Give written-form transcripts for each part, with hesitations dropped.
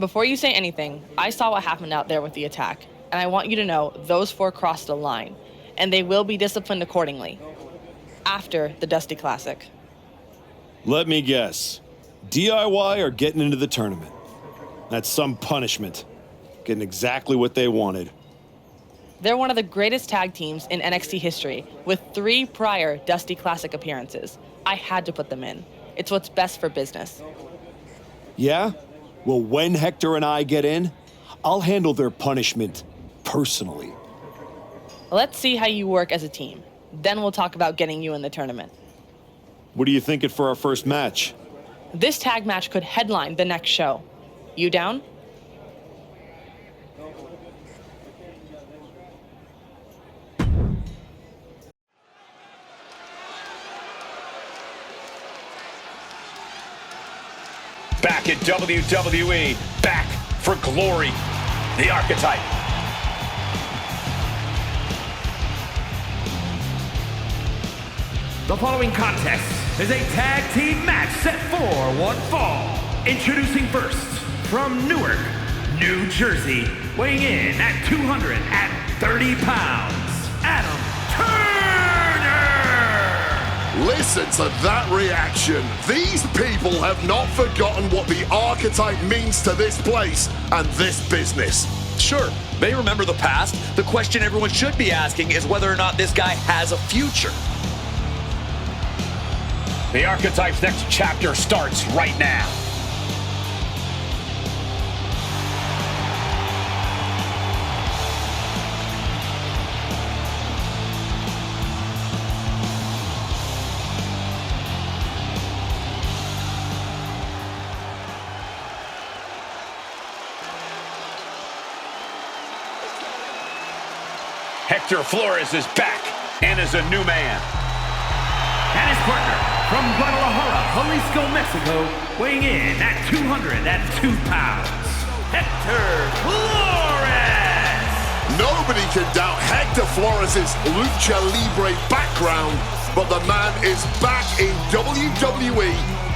Before you say anything, I saw what happened out there with the attack, and I want you to know those 4 crossed a line, and they will be disciplined accordingly after the Dusty Classic. Let me guess. DIY or getting into the tournament? That's some punishment. Getting exactly what they wanted. They're one of the greatest tag teams in NXT history, with 3 prior Dusty Classic appearances. I had to put them in. It's what's best for business. Yeah? Well, when Hector and I get in, I'll handle their punishment personally. Let's see how you work as a team. Then we'll talk about getting you in the tournament. What are you thinking for our first match? This tag match could headline the next show. You down? Back at WWE, back for glory, the Archetype. The following contest is a tag team match set for one fall. Introducing first, from Newark, New Jersey, weighing in at 230 pounds, Adam Turner! Listen to that reaction. These people have not forgotten what the Archetype means to this place and this business. Sure, they remember the past. The question everyone should be asking is whether or not this guy has a future. The Archetype's next chapter starts right now. Hector Flores is back and is a new man. And his partner, from Guadalajara, Jalisco, Mexico, weighing in at 202 pounds, Hector Flores! Nobody can doubt Hector Flores' lucha libre background, but the man is back in WWE,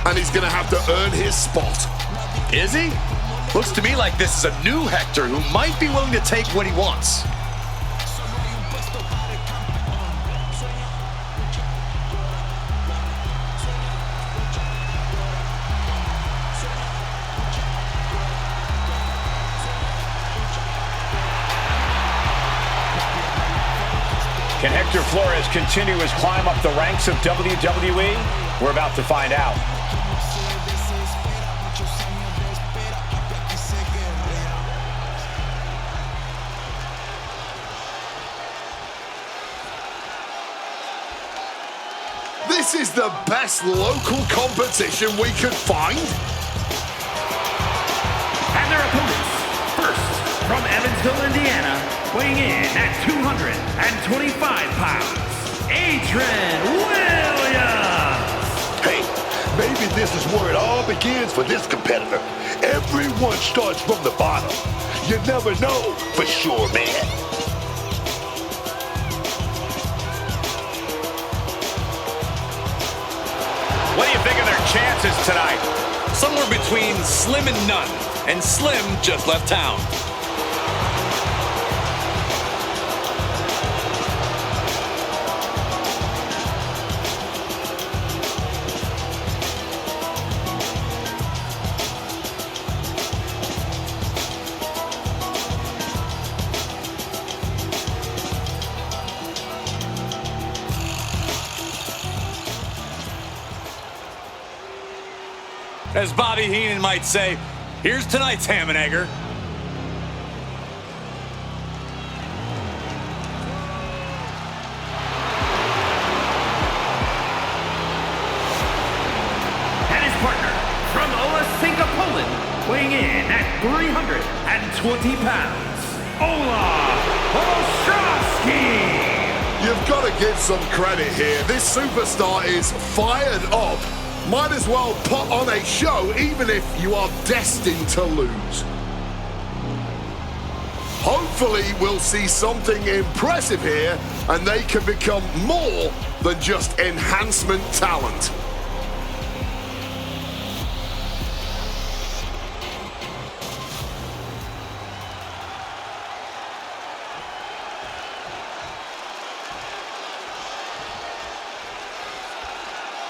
and he's gonna have to earn his spot. Is he? Looks to me like this is a new Hector who might be willing to take what he wants. Can Hector Flores continue his climb up the ranks of WWE? We're about to find out. This is the best local competition we could find. And their opponents, first, from Evansville, Indiana, weighing in at 225 pounds, Adrian Williams! Hey, maybe this is where it all begins for this competitor. Everyone starts from the bottom. You never know for sure, man. What do you think of their chances tonight? Somewhere between slim and none, and Slim just left town. As Bobby Heenan might say, here's tonight's ham and egger. And his partner, from Olesinka, Poland, weighing in at 320 pounds, Olaf Ostrowski! You've got to give some credit here. This superstar is fired up. Might as well put on a show even if you are destined to lose. Hopefully we'll see something impressive here and they can become more than just enhancement talent.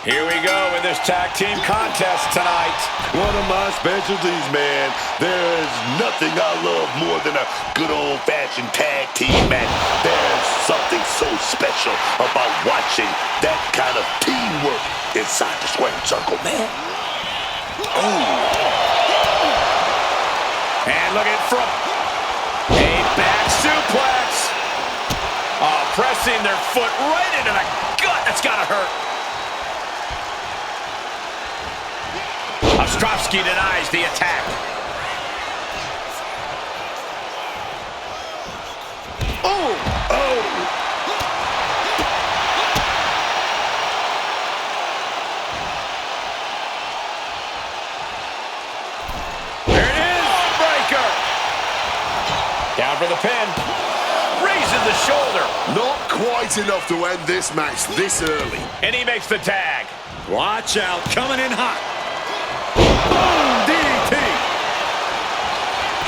Here we go with this tag team contest tonight. One of my specialties, man. There is nothing I love more than a good old-fashioned tag team match. There's something so special about watching that kind of teamwork inside the square circle, man. Oh. And look at from a back suplex. Oh, pressing their foot right into the gut. That's gotta hurt. Ostrovsky denies the attack. Oh! Oh! There it is! Breaker! Down for the pin. Raising the shoulder. Not quite enough to end this match this early. And he makes the tag. Watch out, coming in hot. Boom, DDT.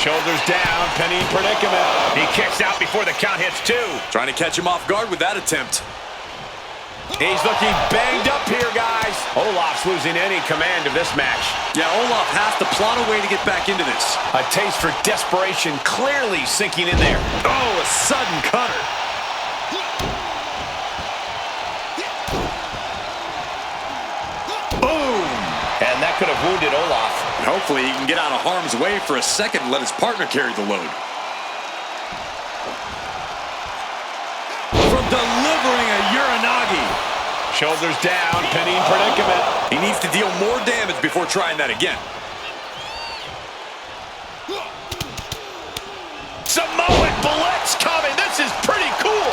Shoulders down, penny predicament. He kicks out before the count hits 2. Trying to catch him off guard with that attempt. He's looking banged up here, guys. Olaf's losing any command of this match. Yeah, Olaf has to plot a way to get back into this. A taste for desperation clearly sinking in there. Oh, a sudden cutter. Boom! And that could have wounded Olaf. And hopefully he can get out of harm's way for a second and let his partner carry the load. From delivering a Uranagi. Shoulders down, penny predicament. He needs to deal more damage before trying that again. Samoan bullets coming. This is pretty cool.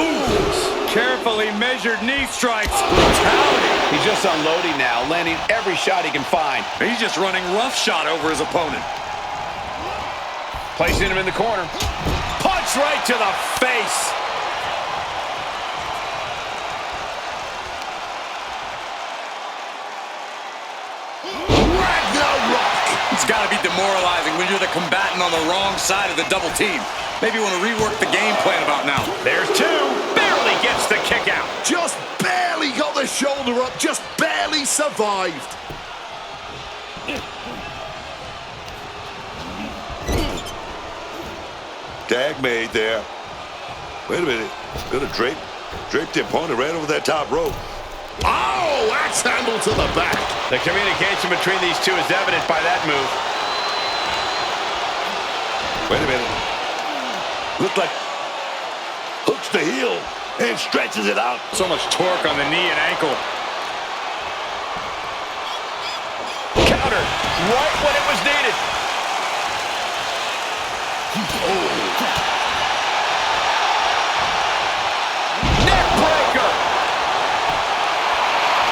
Ooh, carefully measured knee strikes. Brutality. He's just unloading now, landing every shot he can find. He's just running roughshod over his opponent. Placing him in the corner. Punch right to the face. Ragnarok! It's got to be demoralizing when you're the combatant on the wrong side of the double team. Maybe you want to rework the game plan about now. There's 2. Barely gets the kick out. Just barely got the shoulder up, just barely survived. Tag made there. Wait a minute. Gonna drape the opponent right over that top rope. Oh, axe handle to the back. The communication between these two is evident by that move. Wait a minute. Looks like hooks the heel and stretches it out. So much torque on the knee and ankle. Counter right when it was needed. Neck breaker.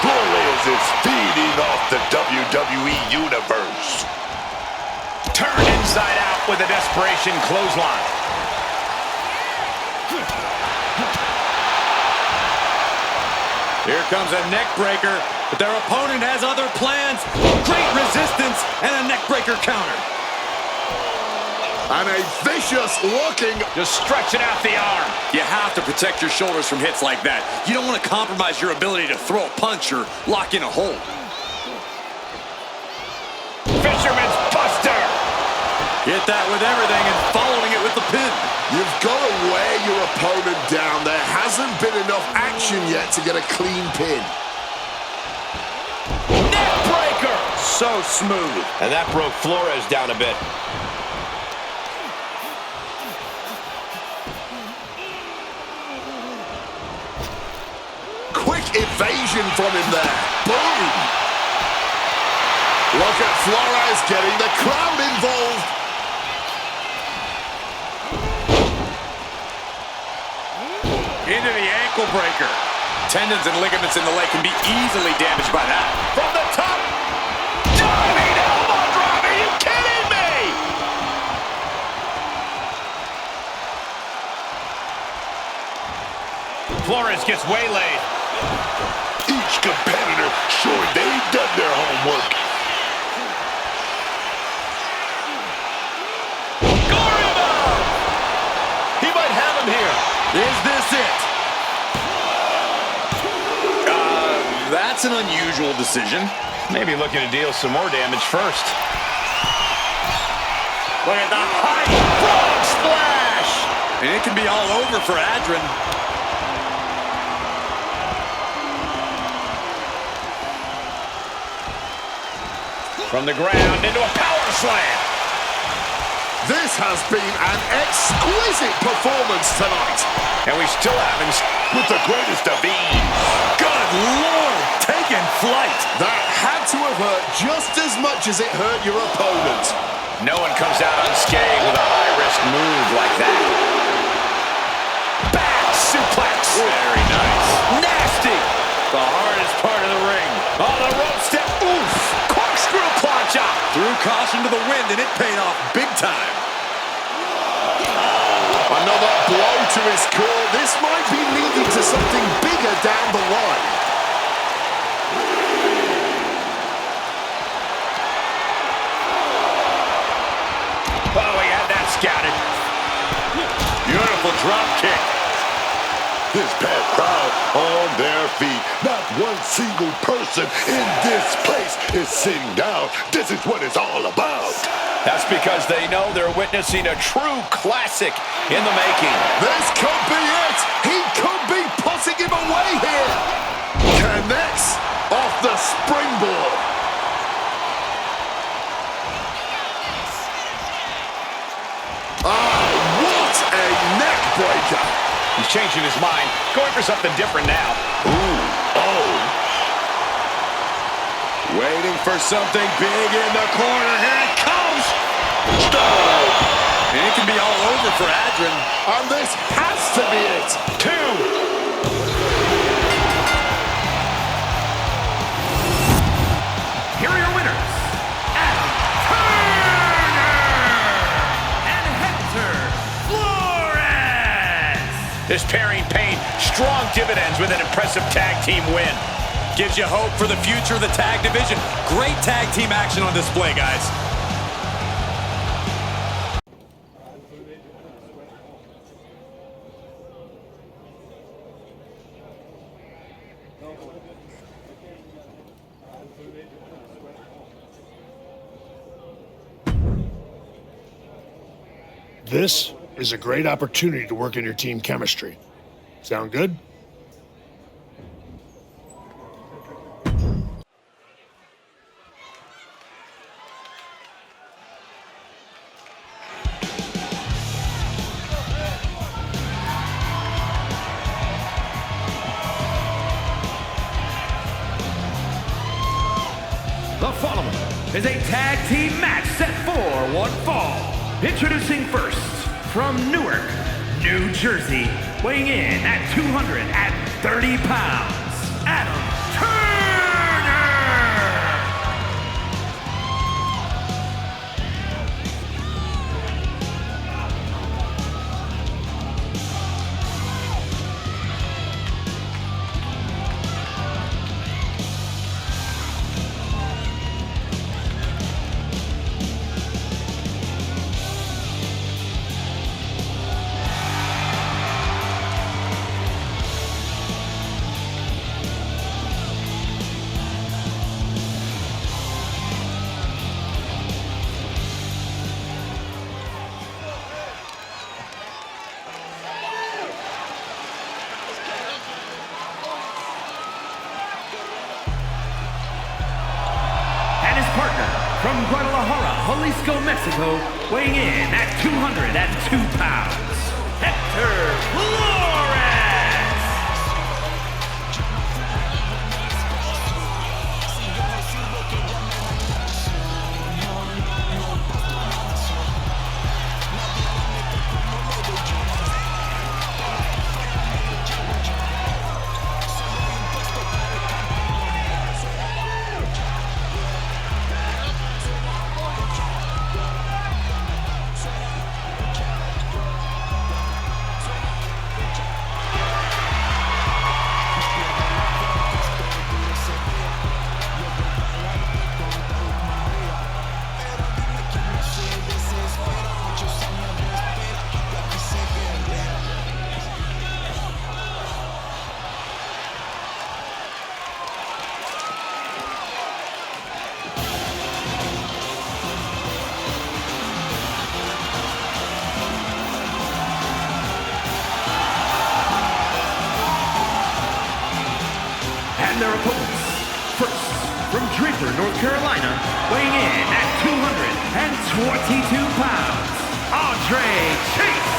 Flores is feeding off the WWE Universe. Turned inside out with a desperation clothesline. Here comes a neck breaker, but their opponent has other plans. Great resistance and a neck breaker counter. And a vicious looking. Just stretching out the arm. You have to protect your shoulders from hits like that. You don't want to compromise your ability to throw a punch or lock in a hold. Fisherman's buster. Hit that with everything and following it with the pin. You've got to wear your opponent down. There hasn't been enough action yet to get a clean pin. Neck breaker. So smooth. And that broke Flores down a bit. Quick evasion from him there. Boom! Look at Flores getting the crowd involved. Into the ankle breaker. Tendons and ligaments in the leg can be easily damaged by that. From the top. Diving elbow drop. Are you kidding me? Flores gets waylaid. Each competitor showing they've done their homework. He might have him here. Is an unusual decision. Maybe looking to deal some more damage first. Look at the high frog splash! And it can be all over for Adrian. From the ground into a power slam. This has been an exquisite performance tonight. And we still haven't With the greatest of ease. Good Lord, taking flight. That had to have hurt just as much as it hurt your opponent. No one comes out unscathed with a high-risk move like that. Back suplex. Very nice. Nasty. The hardest part of the ring. On the rope step. Oof. Corkscrew plancha. Threw caution to the wind, and it paid off big time. Another blow to his core. This might be leading to something bigger down the line. Oh, he had that scouted. Beautiful drop kick. This packed crowd on their feet. Not one single person in this place is sitting down. This is what it's all about. That's because they know they're witnessing a true classic in the making. This could be it. He could be putting him away here. Connects off the springboard. Ah, what a neck breaker. He's changing his mind, going for something different now. Ooh, oh. Waiting for something big in the corner. Here it comes. Stop. And it can be all over for Adrian. And this has to be it. 2. Here are your winners, Adam Turner and Hector Flores. This pairing paid strong dividends with an impressive tag team win. Gives you hope for the future of the tag division. Great tag team action on display, guys. This is a great opportunity to work on your team chemistry. Sound good? The following is a tag team match set for one fall. Introducing first, from Newark, New Jersey, weighing in at 230 pounds, Adam Turner! From Guadalajara, Jalisco, Mexico, weighing in at 202 pounds, Hector Flores! and their opponents. First, from Draper, North Carolina, weighing in at 222 pounds, Andre Chase.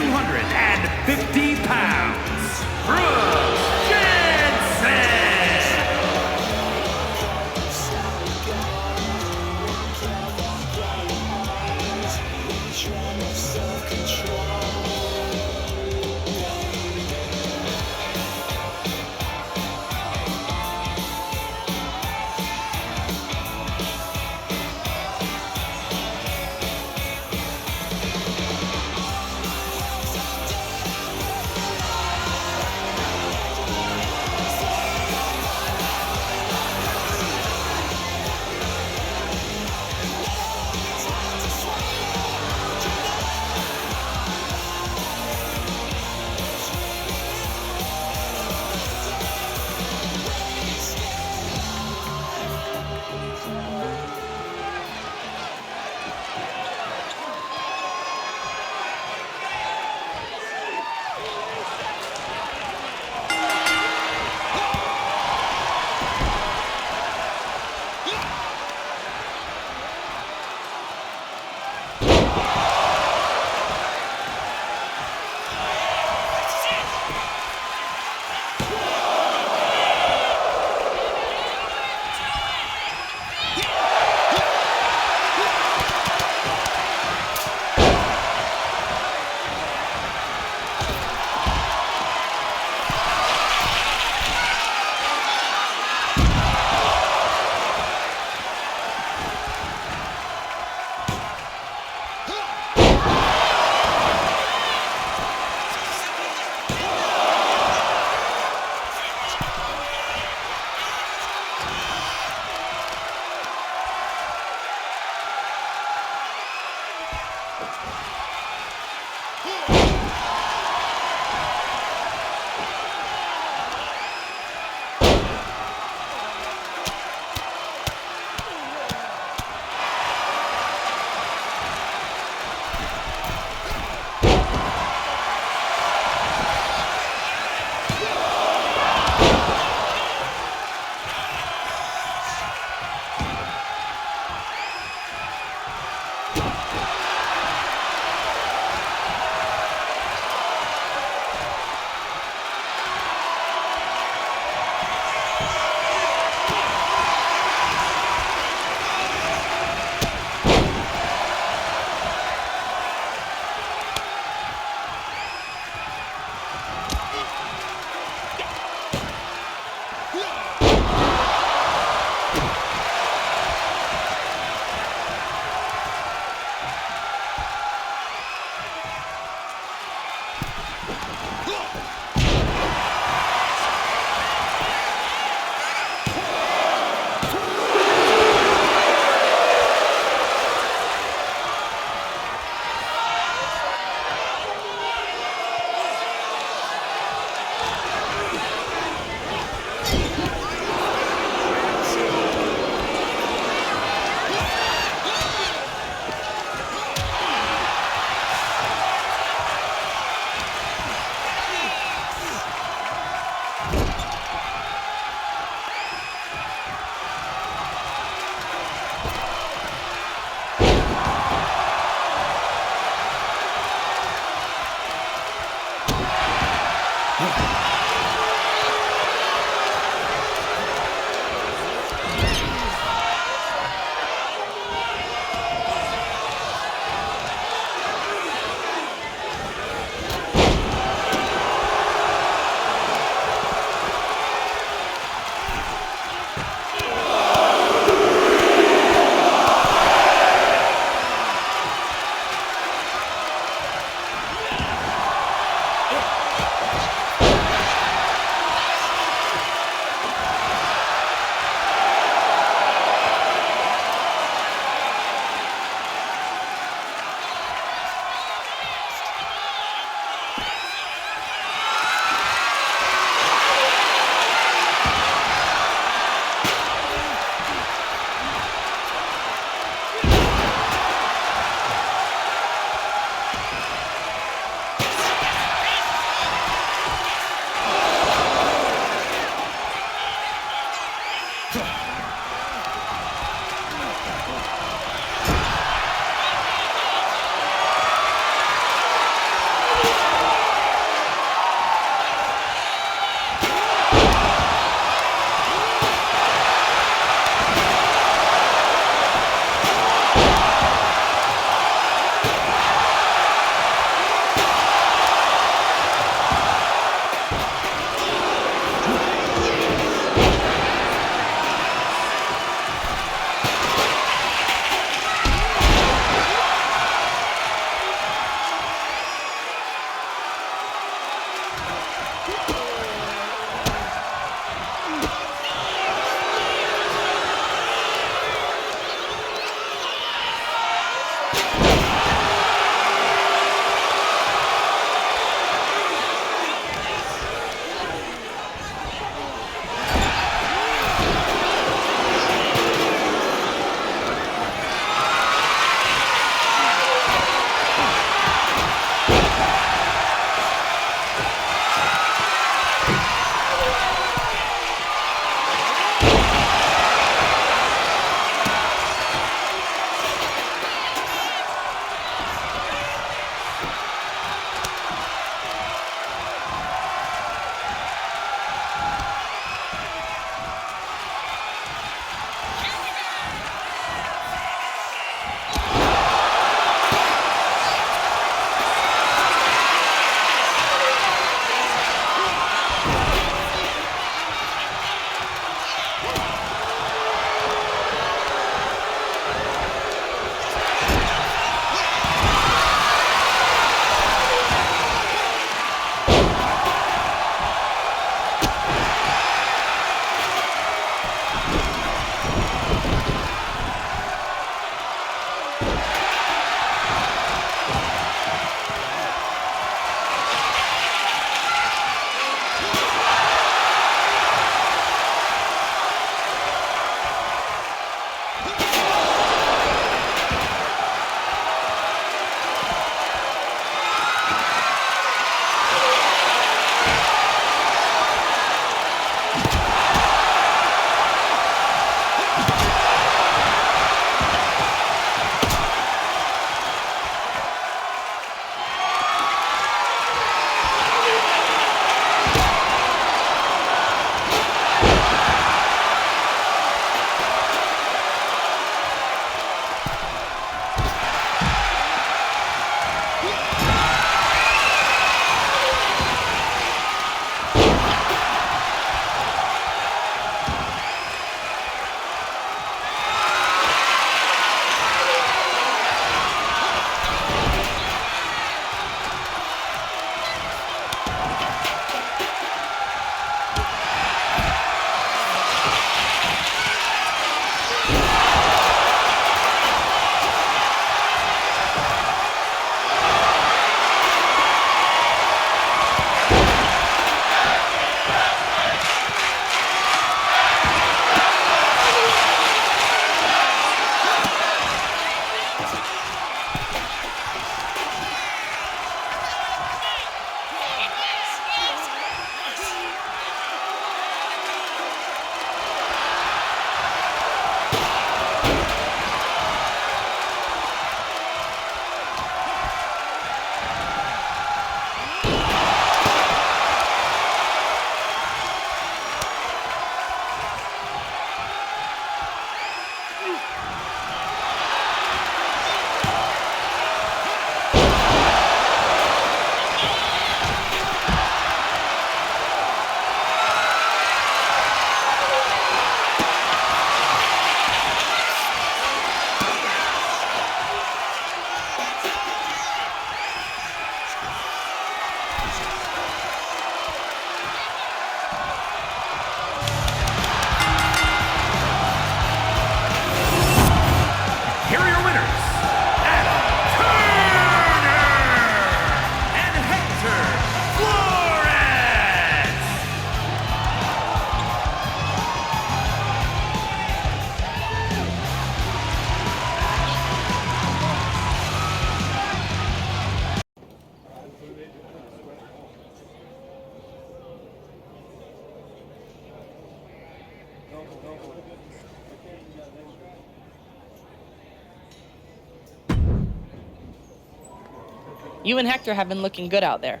You and Hector have been looking good out there.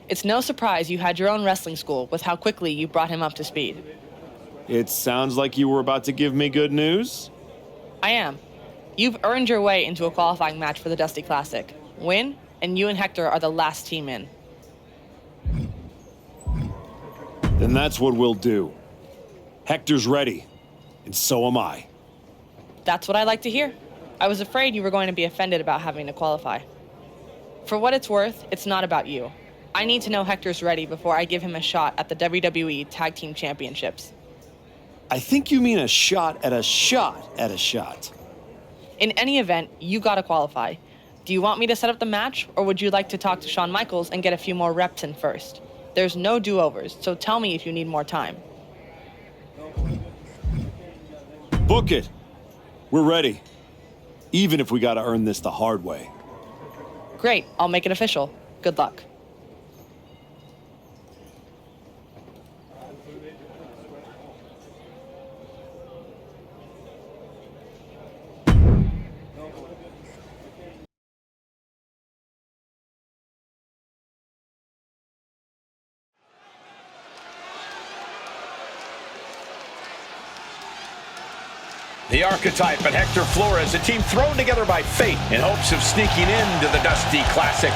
It's no surprise you had your own wrestling school with how quickly you brought him up to speed. It sounds like you were about to give me good news. I am. You've earned your way into a qualifying match for the Dusty Classic. Win, and you and Hector are the last team in. Then that's what we'll do. Hector's ready, and so am I. That's what I like to hear. I was afraid you were going to be offended about having to qualify. For what it's worth, it's not about you. I need to know Hector's ready before I give him a shot at the WWE Tag Team Championships. I think you mean a shot at a shot at a shot. In any event, you gotta qualify. Do you want me to set up the match, or would you like to talk to Shawn Michaels and get a few more reps in first? There's no do-overs, so tell me if you need more time. Book it. We're ready. Even if we gotta earn this the hard way. Great, I'll make it official. Good luck. The Archetype and Hector Flores, a team thrown together by fate in hopes of sneaking into the Dusty Classic.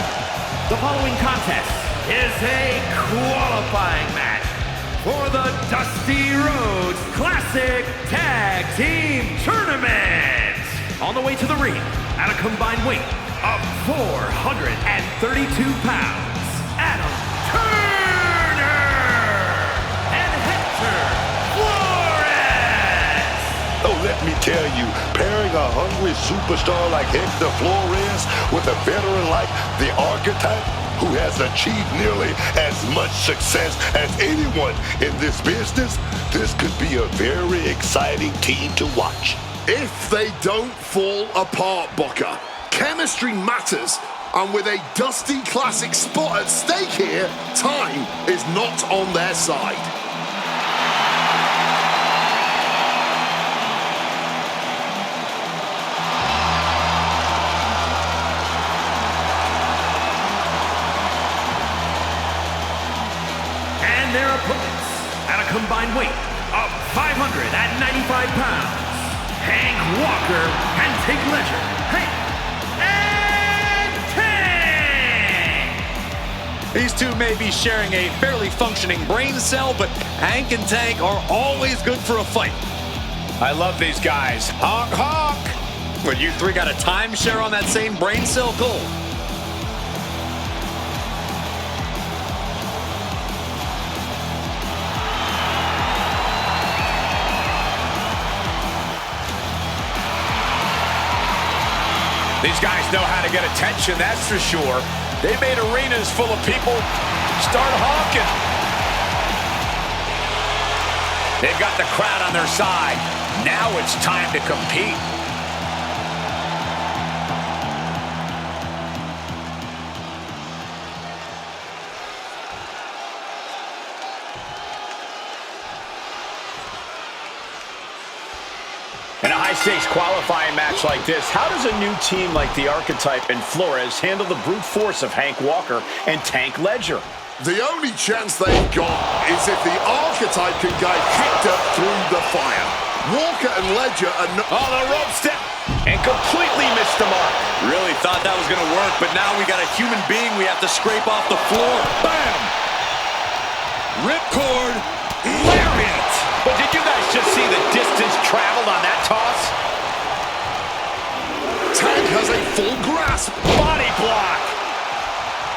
The following contest is a qualifying match for the Dusty Rhodes Classic Tag Team Tournament. On the way to the ring, at a combined weight of 432 pounds, Adam Turner and Hector Flores. Oh, let me tell you, pairing a hungry superstar like Hector Flores with a veteran like the Archetype, who has achieved nearly as much success as anyone in this business, this could be a very exciting team to watch. If they don't fall apart, Booker, chemistry matters. And with a Dusty Classic spot at stake here, time is not on their side. And their opponents, at a combined weight of 595 pounds, Hank Walker and Take Ledger, Hank and Tank! These two may be sharing a fairly functioning brain cell, but Hank and Tank are always good for a fight. I love these guys. Honk, honk! But you three got a timeshare on that same brain cell goal. These guys know how to get attention, that's for sure. They made arenas full of people start honking. They've got the crowd on their side. Now it's time to compete. In a high-stakes qualifying match like this, how does a new team like the Archetype and Flores handle the brute force of Hank Walker and Tank Ledger? The only chance they've got is if the Archetype can get Hector through the fire. Walker and Ledger are Oh, the rope step! And completely missed the mark. Really thought that was going to work, but now we got a human being we have to scrape off the floor. Bam! Ripcord lariat! But did you guys just see the distance traveled on that toss? Tank has a full grasp. Body block!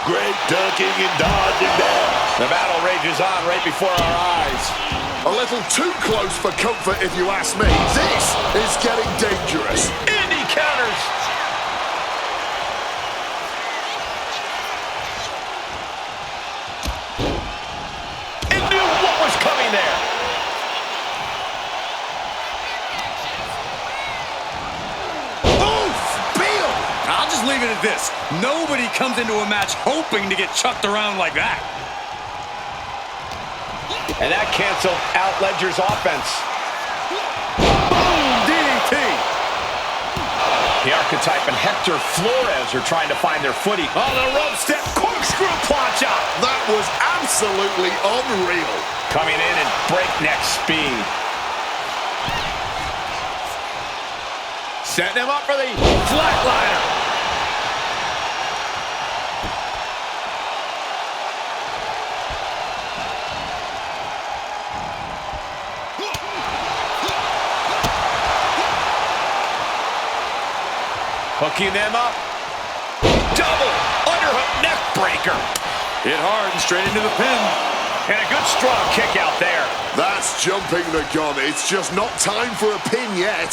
Great ducking and dodging there. The battle rages on right before our eyes. A little too close for comfort, if you ask me. This is getting dangerous. Indy counters! It knew what was coming there. Oof! Beal! I'll just leave it at this. Nobody comes into a match hoping to get chucked around like that. And that canceled out Ledger's offense. The Archetype and Hector Flores are trying to find their footing. Oh, the rope step corkscrew plancha. That was absolutely unreal. Coming in at breakneck speed. Setting him up for the flatliner. Hooking them up. Double underhook neck breaker. Hit hard and straight into the pin. And a good strong kick out there. That's jumping the gun. It's just not time for a pin yet.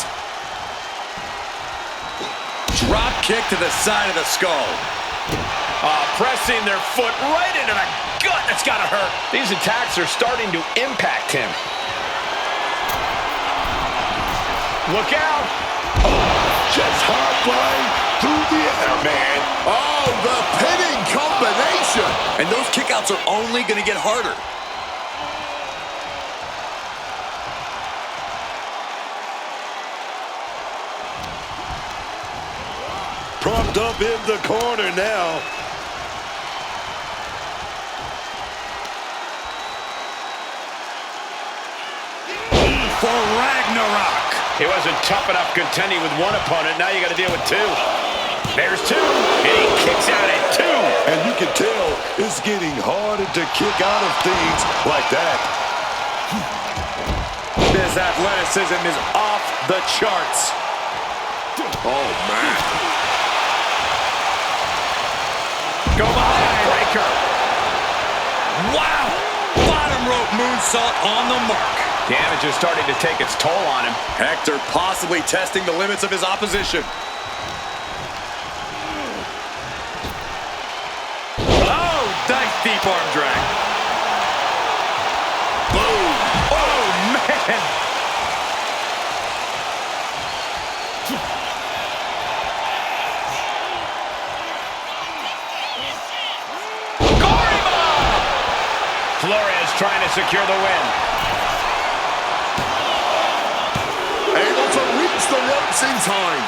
Drop kick to the side of the skull. Pressing their foot right into the gut. That's got to hurt. These attacks are starting to impact him. Look out. Just hard flying through the air, man. Oh, the pinning combination. And those kickouts are only going to get harder. Propped up in the corner now. For Ragnarok. He wasn't tough enough contending with one opponent. Now you got to deal with two. There's two. And he kicks out at two. And you can tell it's getting harder to kick out of things like that. This athleticism is off the charts. Oh, man. Go behind. Breaker. Wow. Bottom rope moonsault on the mark. Damage is starting to take its toll on him. Hector possibly testing the limits of his opposition. Oh, nice deep arm drag. Boom. Oh, man. Flores trying to secure the win. Able to reach the ropes in time.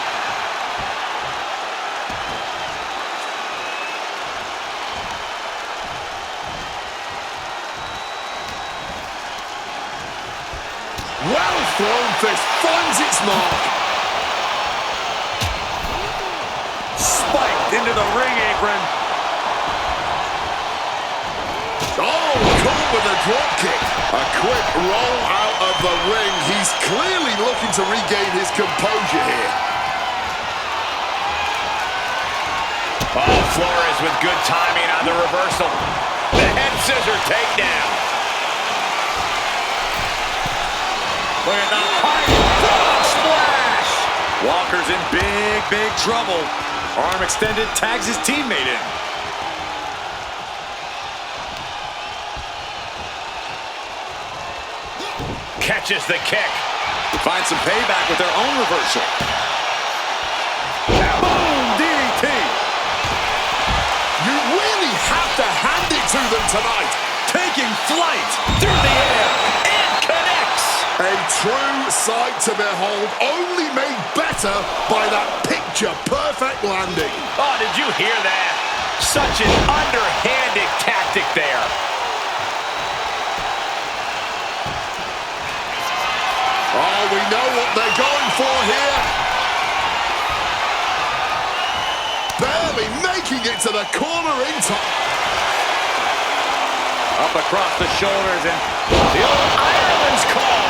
Well thrown fist finds its mark. Spiked into the ring apron. Oh, caught with a drop kick. A quick roll out of the ring. He's clearly looking to regain his composure here. Oh, Flores with good timing on the reversal. The head scissor takedown. Look at the high frog splash. Walker's in big, big trouble. Arm extended, tags his teammate in. Catches the kick. Finds some payback with their own reversal. Boom, DDT. You really have to hand it to them tonight. Taking flight through the air and connects. A true sight to behold, only made better by that picture-perfect landing. Oh, did you hear that? Such an underhanded tactic there. Oh, we know what they're going for here. Barely making it to the corner in time. Up across the shoulders and The old Ireland's call.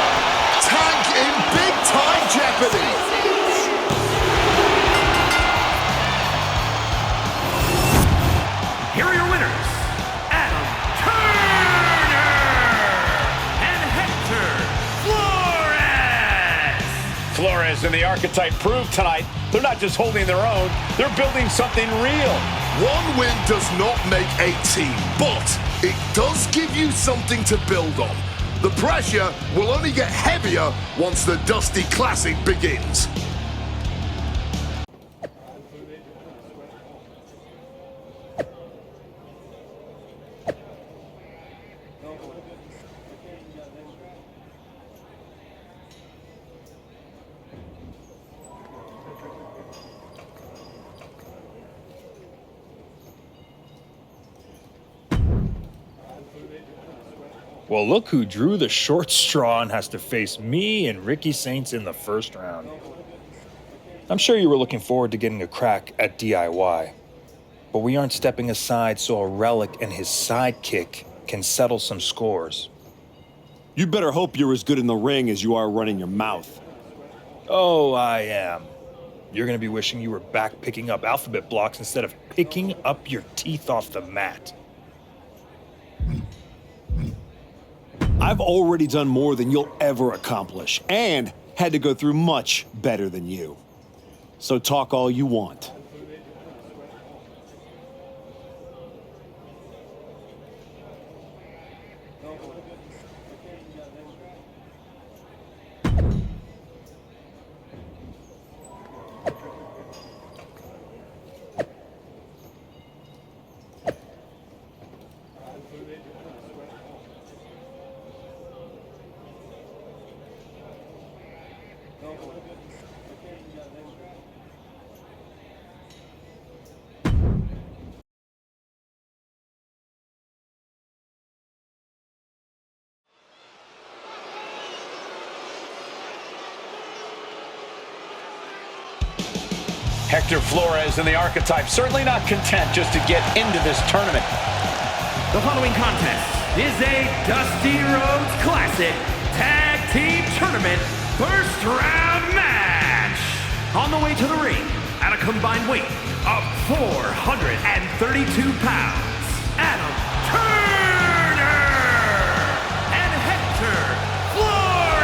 Tank in big-time jeopardy. Here are your winners, Adam Turner and Hector Flores. Flores and the Archetype proved tonight they're not just holding their own, they're building something real. One win does not make a team, but it does give you something to build on. The pressure will only get heavier once the Dusty Classic begins. Well, look who drew the short straw and has to face me and Ricky Saints in the first round. I'm sure you were looking forward to getting a crack at DIY, but we aren't stepping aside so a relic and his sidekick can settle some scores. You better hope you're as good in the ring as you are running your mouth. Oh, I am. You're going to be wishing you were back picking up alphabet blocks instead of picking up your teeth off the mat. I've already done more than you'll ever accomplish, and had to go through much better than you. So talk all you want. Hector Flores and the Archetype certainly not content just to get into this tournament. The following contest is a Dusty Rhodes Classic Tag Team Tournament first round match. On the way to the ring, at a combined weight of 432 pounds, Adam Turner and Hector Flores.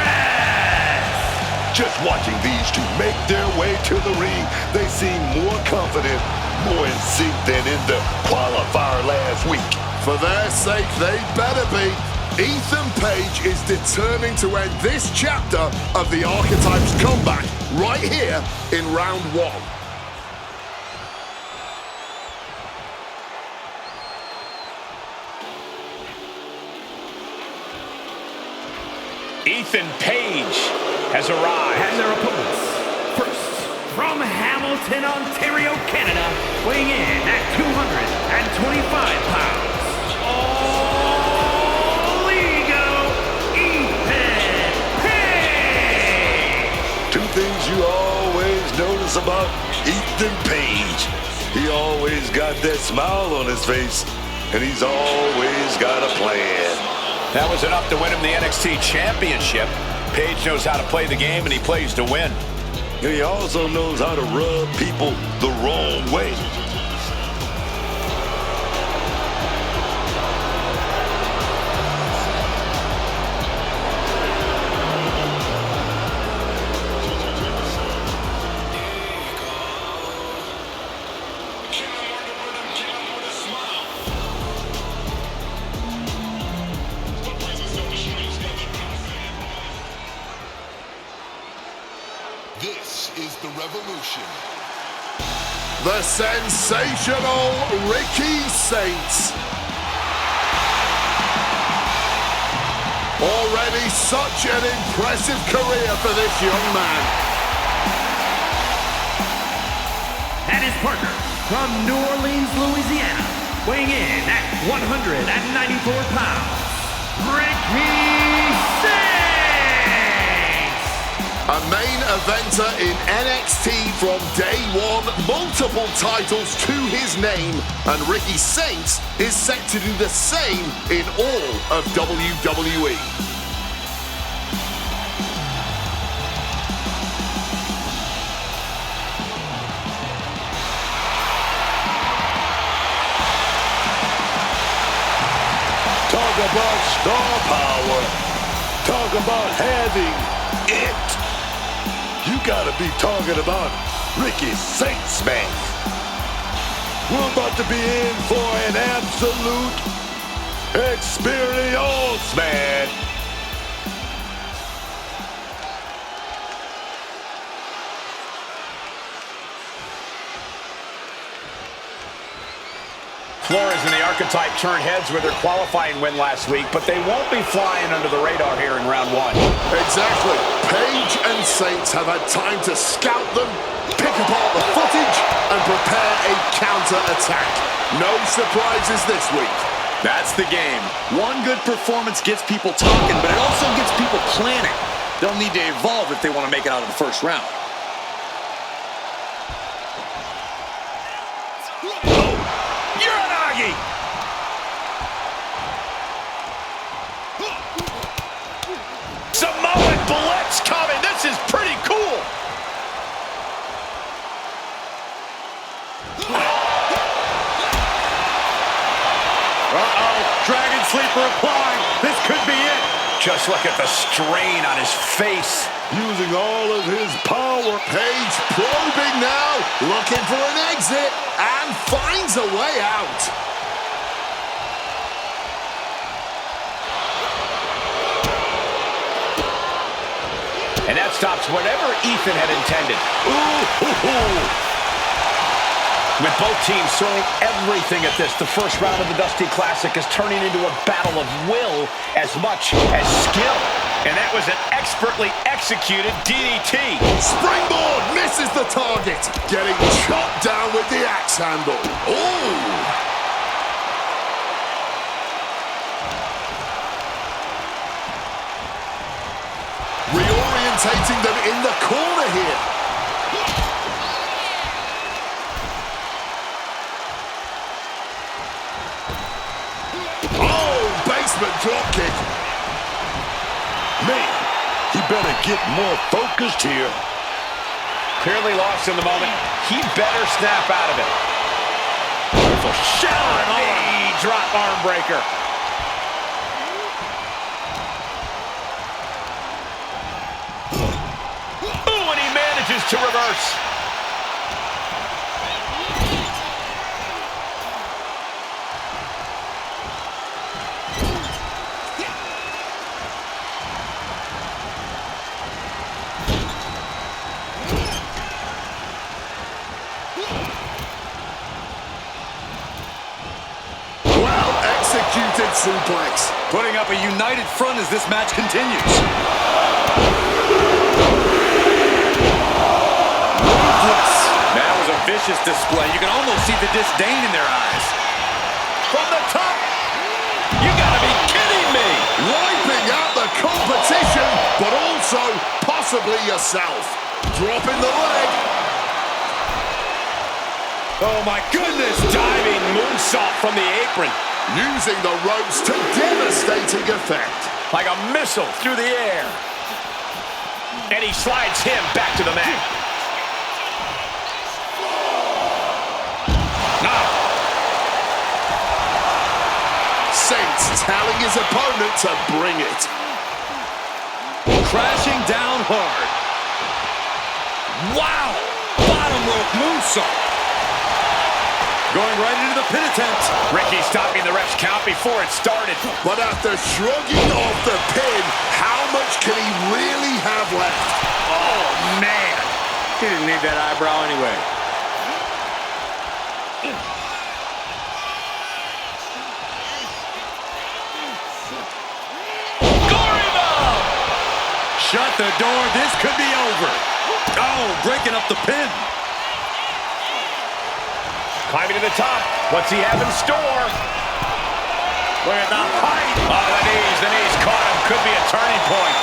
Just watching these two make their way to the ring, they seem more confident, more in sync than in the qualifier last week. For their sake, they better be. Ethan Page is determined to end this chapter of the Archetype's comeback right here in round one. Ethan Page has arrived. And their opponents, first, from Hamilton, Ontario, Canada, weighing in at 225 pounds, all ego, Ethan Page. Two things you always notice about Ethan Page. He always got that smile on his face, and he's always got a plan. That was enough to win him the NXT Championship. Page knows how to play the game, and he plays to win. And he also knows how to rub people the wrong way. This is the revolution. The sensational Ricky Saints. Already such an impressive career for this young man. And his partner from New Orleans, Louisiana, weighing in at 194 pounds, Ricky Saints. A main eventer in NXT from day one, multiple titles to his name, and Ricky Saints is set to do the same in all of WWE. Talk about star power. Talk about having it. You gotta be talking about Ricky Saints, man. We're about to be in for an absolute experience, man. Flores and the Archetype turned heads with their qualifying win last week, but they won't be flying under the radar here in round one. Exactly. Page and Saints have had time to scout them, pick apart the footage, and prepare a counter-attack. No surprises this week. That's the game. One good performance gets people talking, but it also gets people planning. They'll need to evolve if they want to make it out of the first round. Uranagi! Samoan Blitz coming. This is pretty cool. Dragon Sleeper applying. This could be it. Just look at the strain on his face. Using all of his power. Page probing now, looking for an exit, and finds a way out. And that stops whatever Ethan had intended. With both teams throwing everything at this, the first round of the Dusty Classic is turning into a battle of will as much as skill. And that was an expertly executed DDT. Springboard misses the target, getting chopped down with the axe handle. Ooh! Reorientating them in the corner here. Drop kick. Man, he better get more focused here. Clearly lost in the moment. He better snap out of it. Beautiful shot. Knee drop arm breaker. Ooh, and he manages to reverse. Suplex. Putting up a united front as this match continues. Ruthless. That was a vicious display. You can almost see the disdain in their eyes. From the top. You gotta be kidding me. Wiping out the competition, but also possibly yourself. Dropping the leg. Oh my goodness. Diving moonsault from the apron. Using the ropes to devastating effect. Like a missile through the air. And he slides him back to the mat. Saints telling his opponent to bring it. Crashing down hard. Wow! Bottom rope moonsault. Going right into the pin attempt. Ricky stopping the ref's count before it started. But after shrugging off the pin, how much can he really have left? Oh, man. He didn't need that eyebrow anyway. Gorilla! Shut the door. This could be over. Oh, breaking up the pin. Climbing to the top. What's he have in store? Look at the height. Oh, the knees caught him. Could be a turning point.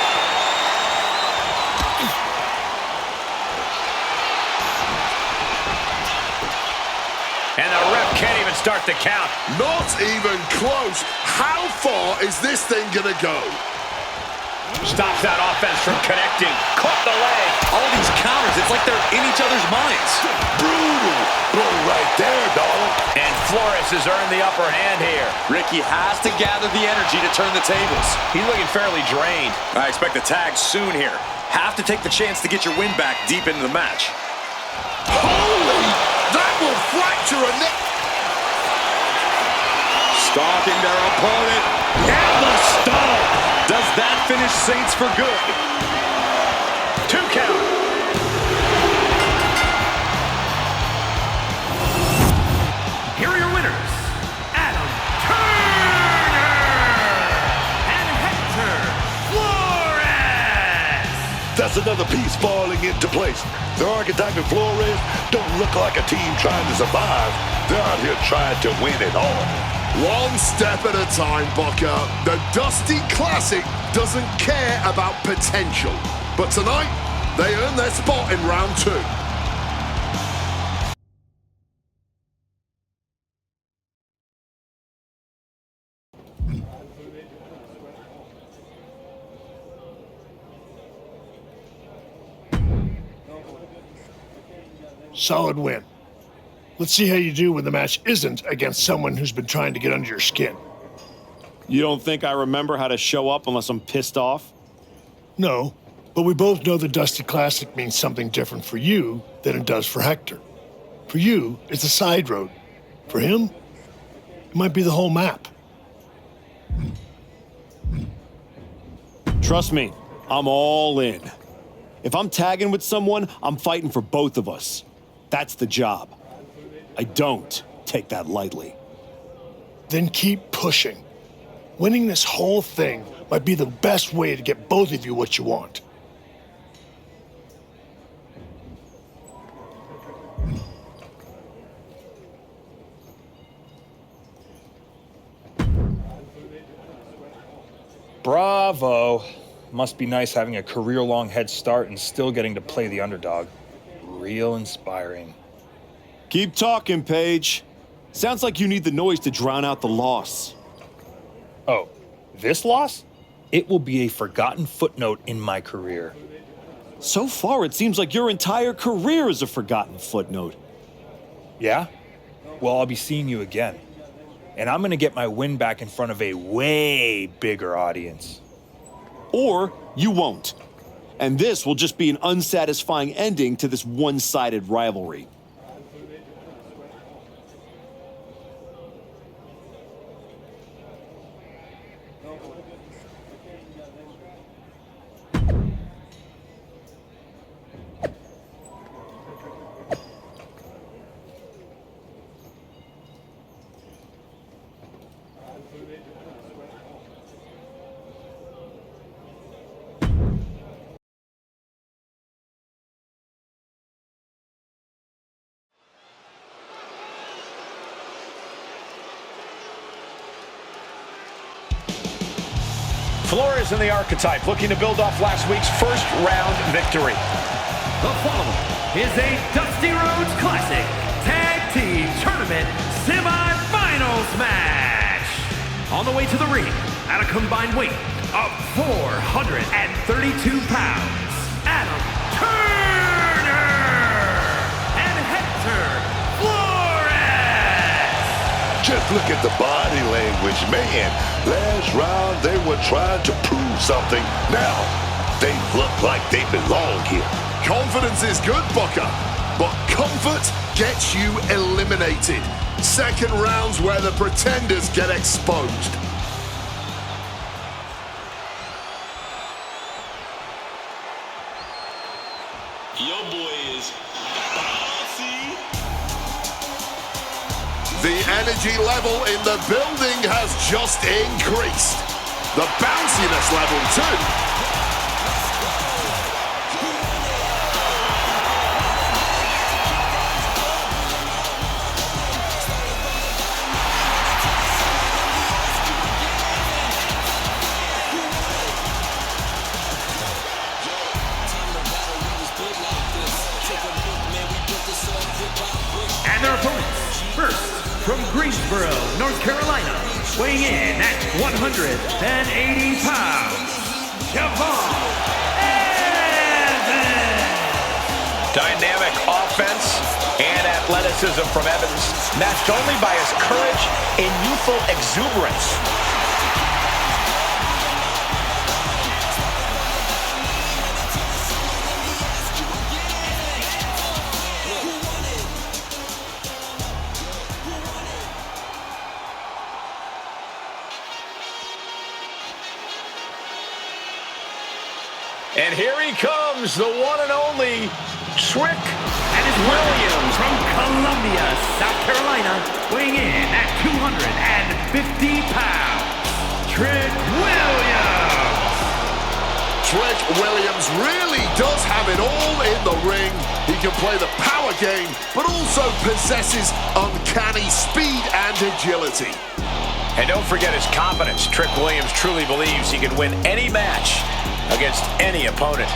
And the ref can't even start the count. Not even close. How far is this thing gonna go? Stops that offense from connecting. Caught the leg. All these counters, it's like they're in each other's minds. Brutal. Blow right there, dog. And Flores has earned the upper hand here. Ricky has to gather the energy to turn the tables. He's looking fairly drained. I expect a tag soon here. Have to take the chance to get your win back deep into the match. Holy! That will fracture a neck. Stalking their opponent. And the stomp. Does that finish Saints for good? 2 count. Here are your winners, Adam Turner and Hector Flores. That's another piece falling into place. The Archetype and Flores don't look like a team trying to survive. They're out here trying to win it all. One step at a time, Booker. The Dusty Classic doesn't care about potential. But tonight, they earn their spot in round 2. Solid win. Let's see how you do when the match isn't against someone who's been trying to get under your skin. You don't think I remember how to show up unless I'm pissed off? No, but we both know the Dusty Classic means something different for you than it does for Hector. For you, it's a side road. For him, it might be the whole map. Trust me, I'm all in. If I'm tagging with someone, I'm fighting for both of us. That's the job. I don't take that lightly. Then keep pushing. Winning this whole thing might be the best way to get both of you what you want. Bravo. Must be nice having a career-long head start and still getting to play the underdog. Real inspiring. Keep talking, Paige. Sounds like you need the noise to drown out the loss. Oh, this loss? It will be a forgotten footnote in my career. So far, it seems like your entire career is a forgotten footnote. Yeah? Well, I'll be seeing you again. And I'm gonna get my win back in front of a way bigger audience. Or you won't. And this will just be an unsatisfying ending to this one-sided rivalry. Flores in the archetype, looking to build off last week's first-round victory. The following is a Dusty Rhodes Classic Tag Team Tournament Semi-Finals match. On the way to the ring, at a combined weight of 432 pounds, Adam Turner and Hector Flores. Just look at the body language, man. Last round, they were trying to prove something. Now, they look like they belong here. Confidence is good, Booker, but comfort gets you eliminated. Second round's where the pretenders get exposed. Your boy is bossy. The energy level in the building has just increased. The bounciness level, too. And their opponents, first, from Greensboro, North Carolina, weighing in at 180 pounds, GeForce. Dynamic offense and athleticism from Evans, matched only by his courage and youthful exuberance. And here he comes, the one and only Trick And his Williams. from Columbia, South Carolina, weighing in at 250 pounds, Trick Williams. Trick Williams really does have it all in the ring. He can play the power game, but also possesses uncanny speed and agility. And don't forget his confidence. Trick Williams truly believes he can win any match against any opponent.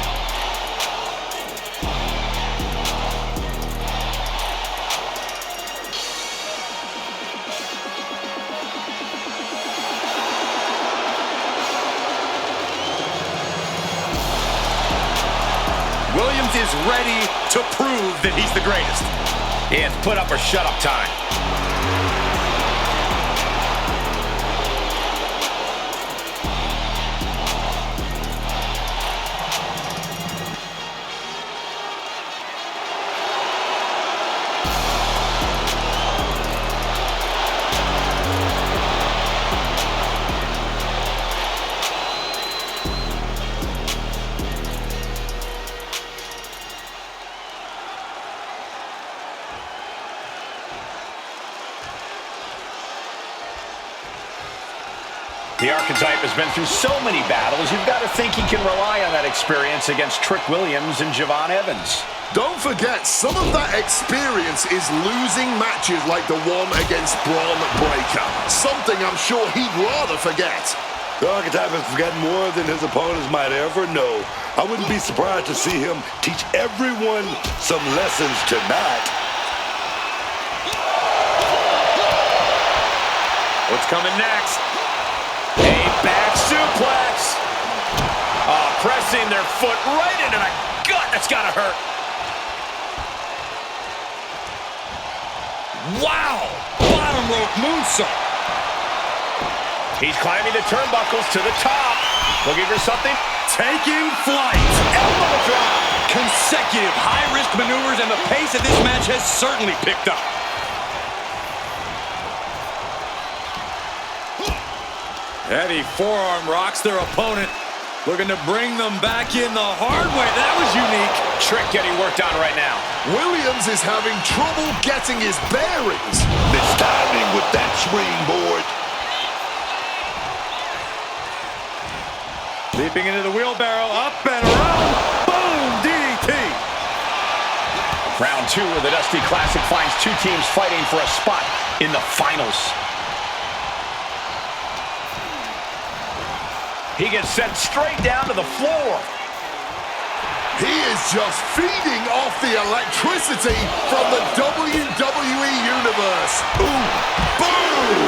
Williams is ready to prove that he's the greatest. It's put up or shut up time. The archetype has been through so many battles, you've got to think he can rely on that experience against Trick Williams and Javon Evans. Don't forget, some of that experience is losing matches like the one against Braun Breaker. Something I'm sure he'd rather forget. The archetype has forgotten more than his opponents might ever know. I wouldn't be surprised to see him teach everyone some lessons tonight. What's coming next? A back suplex. Pressing their foot right into the gut. That's got to hurt. Wow! Bottom rope moonsault. He's climbing the turnbuckles to the top. Looking for something. Taking flight. Elbow drop. Consecutive high-risk maneuvers, and the pace of this match has certainly picked up. Heavy forearm rocks their opponent. Looking to bring them back in the hard way. That was unique. Trick getting worked on right now. Williams is having trouble getting his bearings. Mistiming with that springboard. Leaping into the wheelbarrow, up and around. Boom, DDT. Round 2 of the Dusty Classic finds two teams fighting for a spot in the finals. He gets sent straight down to the floor. He is just feeding off the electricity from the WWE Universe. Ooh, boom!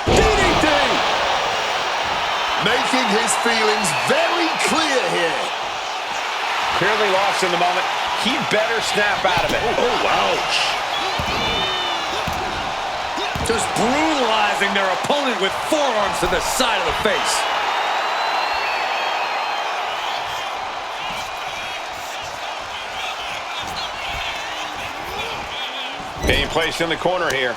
DDT! Making his feelings very clear here. Clearly lost in the moment. He better snap out of it. Oh, ouch. Just brutalizing their opponent with forearms to the side of the face. Being placed in the corner here.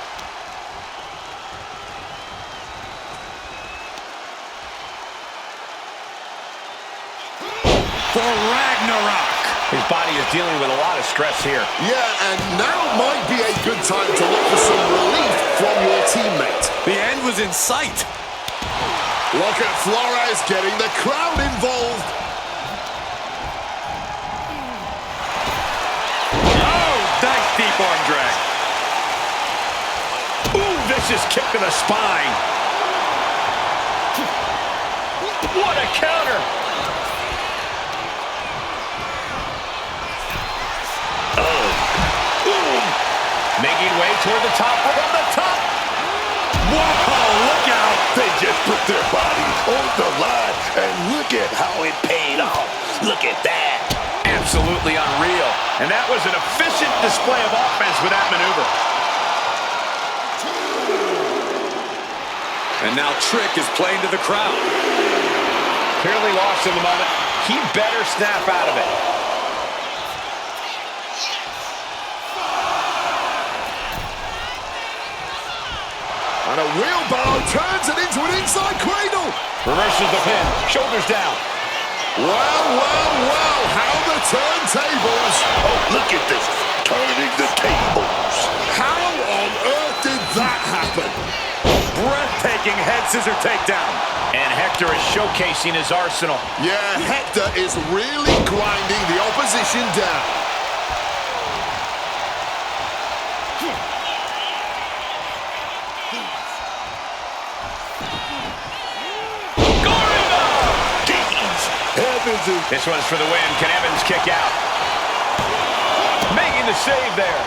For Ragnarok. His body is dealing with a lot of stress here. Yeah, and now might be a good time to look for some relief from your teammate. The end was in sight. Look at Flores getting the crowd involved. Oh, nice deep arm drag. Ooh, vicious kick to the spine. What a counter. Making way toward the top, from the top. Whoa, look out. They just put their body on the line, and look at how it paid off. Look at that. Absolutely unreal. And that was an efficient display of offense with that maneuver. And now Trick is playing to the crowd. Clearly lost in the moment. He better snap out of it. And a wheelbarrow turns it into an inside cradle. Reverses the pin. Shoulders down. Well, well, well. How the turntables. Oh, look at this. Turning the tables. How on earth did that happen? Breathtaking head scissor takedown. And Hector is showcasing his arsenal. Yeah, Hector is really grinding the opposition down. easy. This one's for the win. Can Evans kick out? Making the save there.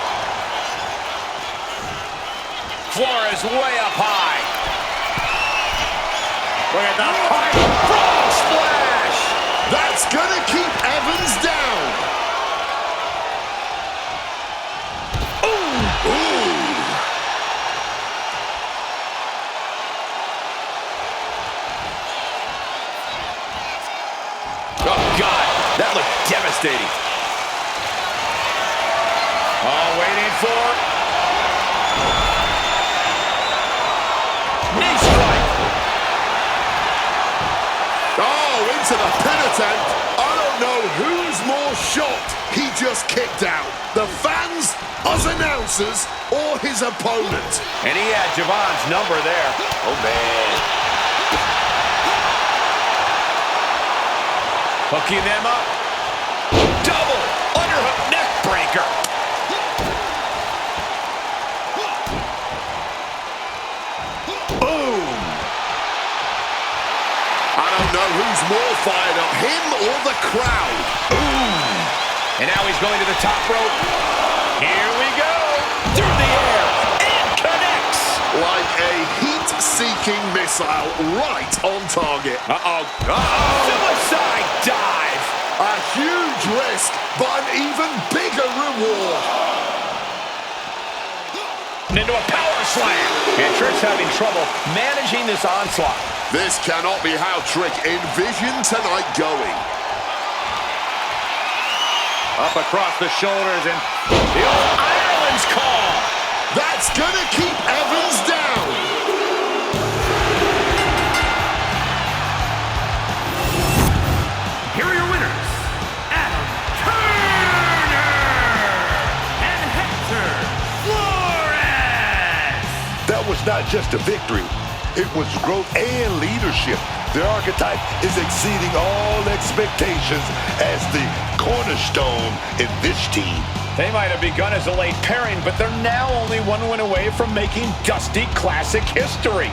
Flores way up high. Look at the high frog splash. That's gonna keep Evans down. Ooh. Oh, God. That looked devastating. Oh, waiting for... knee strike. Oh, into the pin attempt. I don't know who's more shocked he just kicked out. The fans, us announcers, or his opponent. And he had Javon's number there. Oh, man. Hooking them up. Double underhook neck breaker. Boom. I don't know who's more fired up, him or the crowd. Ooh. And now he's going to the top rope. Here we go. Through the air. And connects. Like a heat-seeking missile right on target. Uh-oh. Uh-oh. Suicide dive. A huge risk, but an even bigger reward. And into a power slam. And Trick's having trouble managing this onslaught. This cannot be how Trick envisioned tonight going. Up across the shoulders and the old Ireland's call. That's gonna keep Evans down. Here are your winners, Adam Turner and Hector Flores. That was not just a victory. It was growth and leadership. The archetype is exceeding all expectations as the cornerstone in this team. They might have begun as a late pairing, but they're now only one win away from making Dusty Classic history.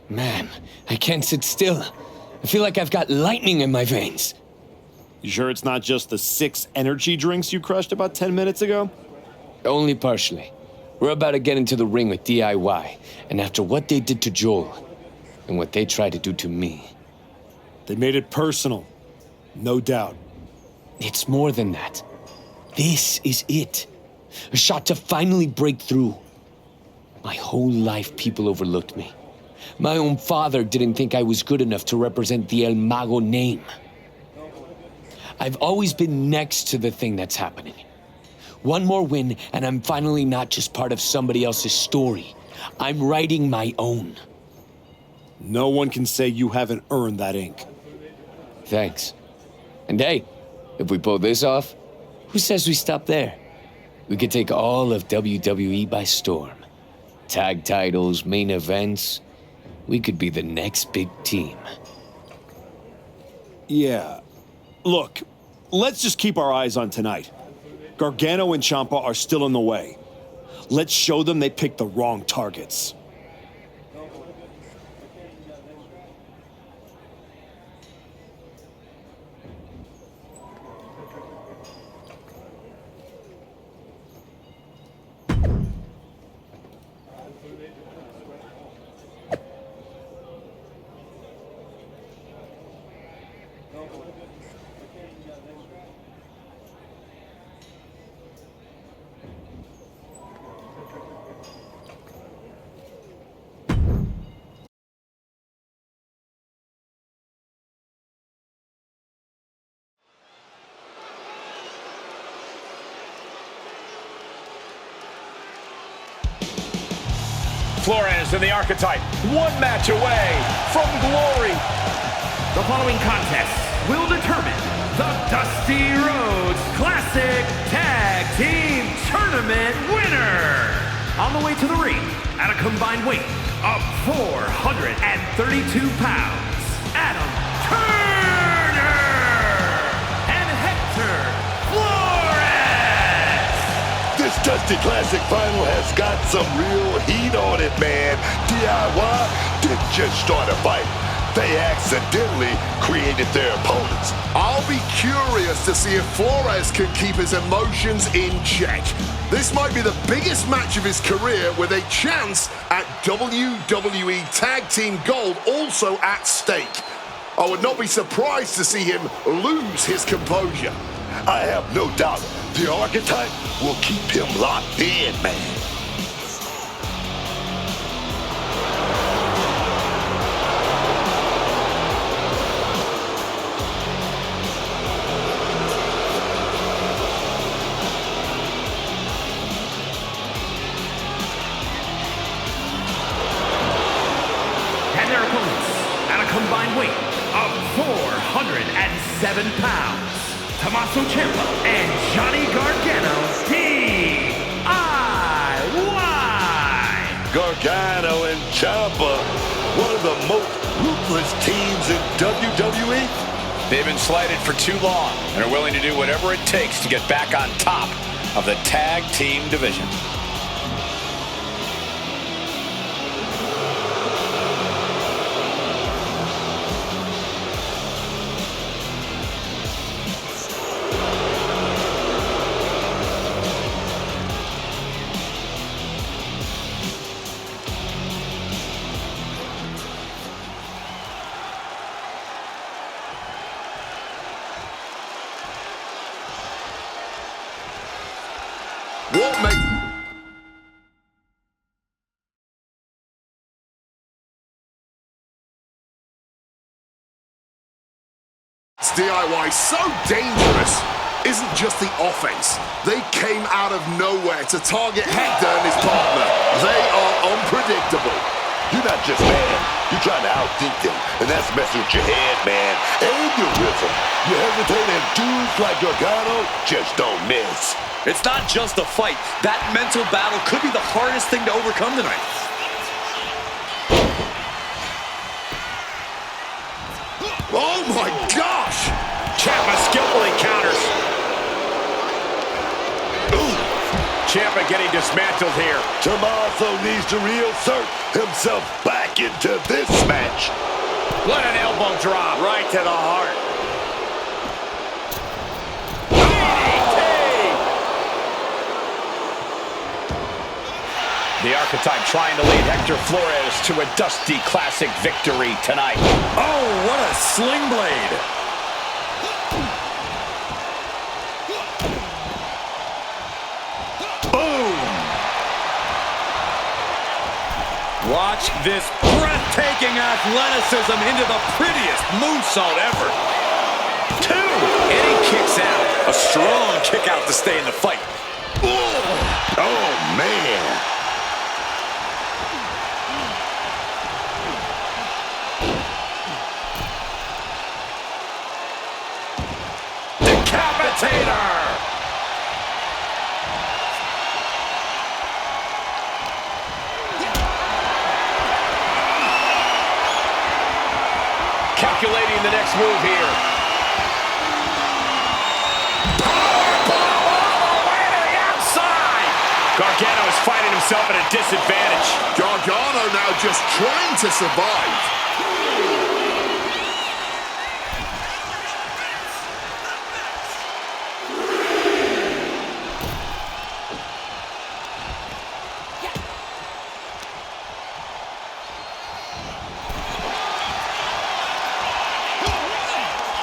Man, I can't sit still. I feel like I've got lightning in my veins. You sure it's not just the 6 energy drinks you crushed about 10 minutes ago? Only partially. We're about to get into the ring with DIY, and after what they did to Joel, and what they tried to do to me... They made it personal. No doubt. It's more than that. This is it. A shot to finally break through. My whole life, people overlooked me. My own father didn't think I was good enough to represent the El Mago name. I've always been next to the thing that's happening. One more win, and I'm finally not just part of somebody else's story. I'm writing my own. No one can say you haven't earned that ink. Thanks. And hey, if we pull this off, who says we stop there? We could take all of WWE by storm. Tag titles, main events. We could be the next big team. Yeah. Look, let's just keep our eyes on tonight. Gargano and Ciampa are still in the way. Let's show them they picked the wrong targets. Flores and the Archetype, one match away from glory. The following contest will determine the Dusty Rhodes Classic Tag Team Tournament winner. On the way to the ring, at a combined weight of 432 pounds, Adam Turner and Hector Flores. This Dusty Classic final has got some real heat on it, man. DIY didn't just start a fight. They accidentally created their opponents. I'll be curious to see if Flores can keep his emotions in check. This might be the biggest match of his career with a chance at WWE Tag Team Gold also at stake. I would not be surprised to see him lose his composure. I have no doubt the archetype will keep him locked in, man. Combined weight of 407 pounds, Tommaso Ciampa and Johnny Gargano, DIY. Gargano and Ciampa, one of the most ruthless teams in WWE. They've been slighted for too long and are willing to do whatever it takes to get back on top of the tag team division. What makes DIY so dangerous isn't just the offense. They came out of nowhere to target Hector and his partner. They are unpredictable. You're not just mad, you're trying to outthink them, and that's messing with your head, man, and your rhythm. You hesitate, and dudes like Gargano just don't miss. It's not just a fight. That mental battle could be the hardest thing to overcome tonight. Oh my gosh! Ciampa skillfully counters. Ooh. Ciampa getting dismantled here. Tommaso needs to reassert himself back into this match. What an elbow drop. Right to the heart. The archetype trying to lead Hector Flores to a Dusty Classic victory tonight. Oh, what a sling blade. Boom! Watch this breathtaking athleticism into the prettiest moonsault ever. Two, and he kicks out. A strong kick out to stay in the fight. Oh, man. Decapitator! Calculating the next move here. Powerbomb all the way to the outside! Gargano is finding himself at a disadvantage. Gargano now just trying to survive.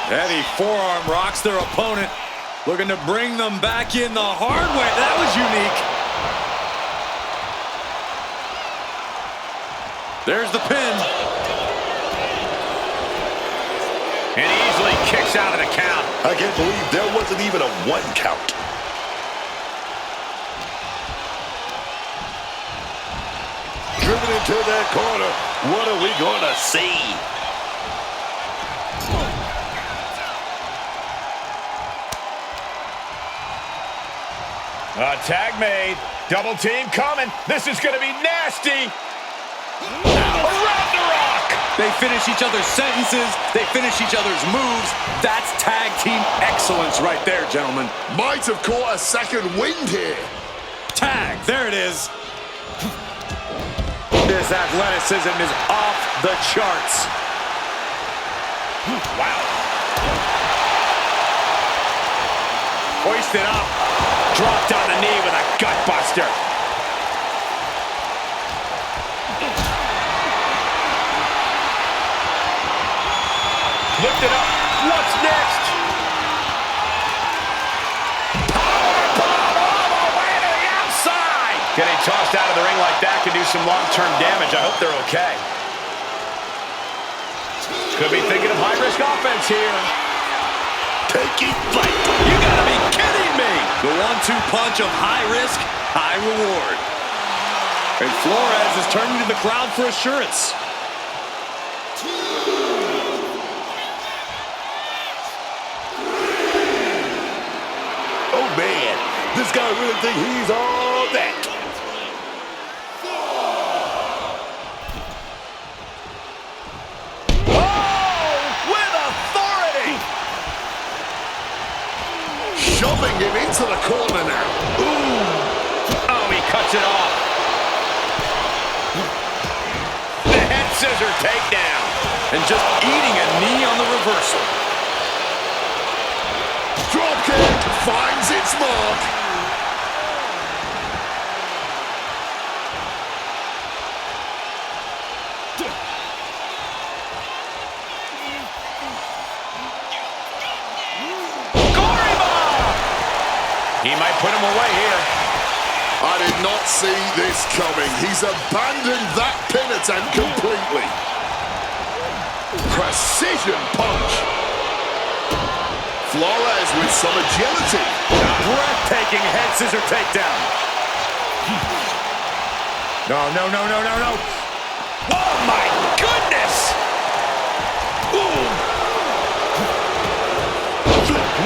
Heavy forearm rocks their opponent, looking to bring them back in the hard way. That was unique. There's the pin. And he easily kicks out of the count. I can't believe there wasn't even a 1 count. Driven into that corner. What are we going to see? Tag made. Double team coming. This is going to be nasty. Around the rock. They finish each other's sentences. They finish each other's moves. That's tag team excellence right there, gentlemen. Might have caught a second wind here. Tag, there it is. This athleticism is off the charts. Wow. Hoisted up. Dropped on the knee with a gut buster. Lifted up. What's next? Powerbomb all the way to the outside. Getting tossed out of the ring like that can do some long-term damage. I hope they're okay. Could be thinking of high-risk offense here. Taking flight. You gotta be kidding me. The 1-2 punch of high risk, high reward. And Flores is turning to the crowd for assurance. Oh, man. This guy really think he's all that. Shoving him into the corner now. Ooh. Oh, he cuts it off. The head scissor takedown. And just eating a knee on the reversal. Drop kick finds its mark. He might put him away here. I did not see this coming. He's abandoned that pin attempt completely. Precision punch. Flores with some agility. Breathtaking head scissor takedown. No. Oh, my goodness. Ooh.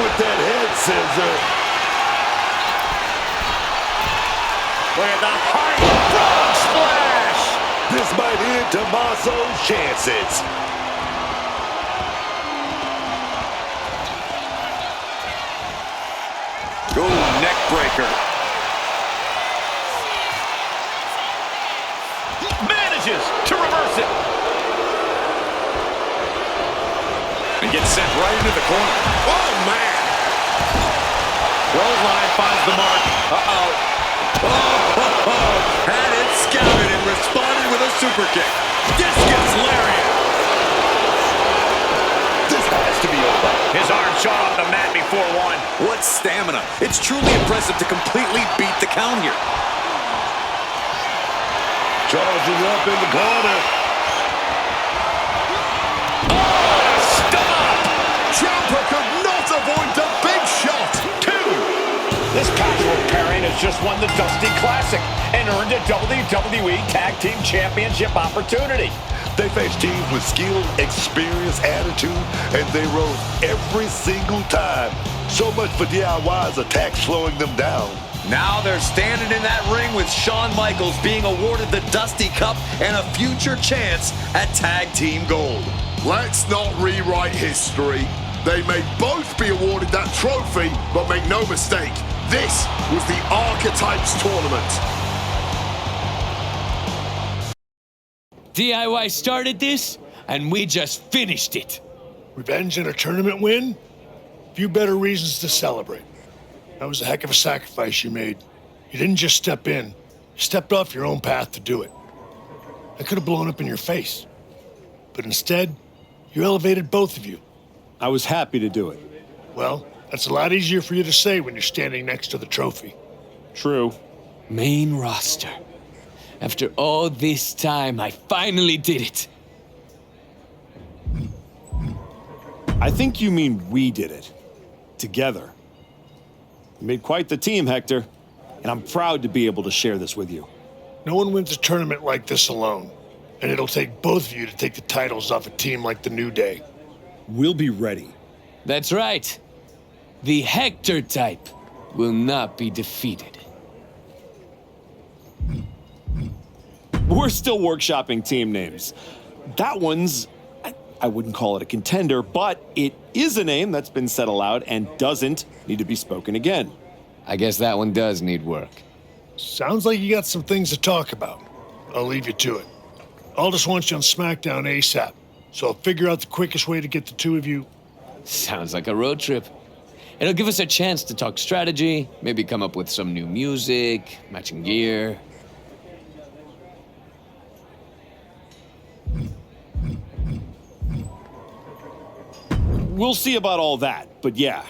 With that head scissor. Look at the high frog splash. This might end Tommaso's chances. Go neck breaker. Manages to reverse it. And gets sent right into the corner. Oh, man. Clothesline finds the mark. Uh-oh. Had it scouted and responded with a super kick. Discus lariat. This has to be over. His arm shot off the mat before one. What stamina. It's truly impressive to completely beat the count here. Charging up in the corner. Oh, stop! Ciampa could not avoid the big shot. This casual pairing has just won the Dusty Classic and earned a WWE Tag Team Championship opportunity. They faced teams with skill, experience, attitude, and they rose every single time. So much for DIY's attack slowing them down. Now they're standing in that ring with Shawn Michaels being awarded the Dusty Cup and a future chance at Tag Team Gold. Let's not rewrite history. They may both be awarded that trophy, but make no mistake, this was the Archetypes Tournament. DIY started this, and we just finished it. Revenge and a tournament win? Few better reasons to celebrate. That was a heck of a sacrifice you made. You didn't just step in. You stepped off your own path to do it. I could have blown up in your face. But instead, you elevated both of you. I was happy to do it. Well, that's a lot easier for you to say when you're standing next to the trophy. True. Main roster. After all this time, I finally did it. I think you mean we did it. Together. You made quite the team, Hector. And I'm proud to be able to share this with you. No one wins a tournament like this alone. And it'll take both of you to take the titles off a team like the New Day. We'll be ready. That's right. The Hector type will not be defeated. We're still workshopping team names. That one's, I wouldn't call it a contender, but it is a name that's been said aloud and doesn't need to be spoken again. I guess that one does need work. Sounds like you got some things to talk about. I'll leave you to it. Aldous wants you on SmackDown ASAP, so I'll figure out the quickest way to get the two of you. Sounds like a road trip. It'll give us a chance to talk strategy, maybe come up with some new music, matching gear. We'll see about all that, but yeah,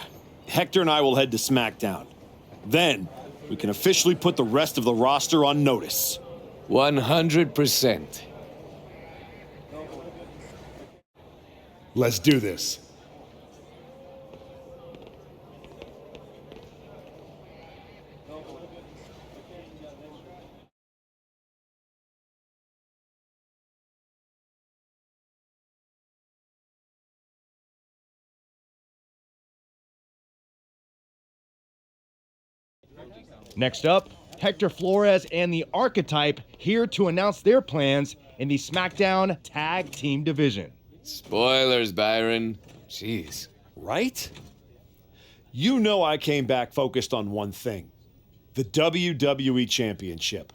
Hector and I will head to SmackDown. Then, we can officially put the rest of the roster on notice. 100%. Let's do this. Next up, Hector Flores and the Archetype here to announce their plans in the SmackDown Tag Team Division. Spoilers, Byron. Jeez. Right? You know I came back focused on one thing. The WWE Championship.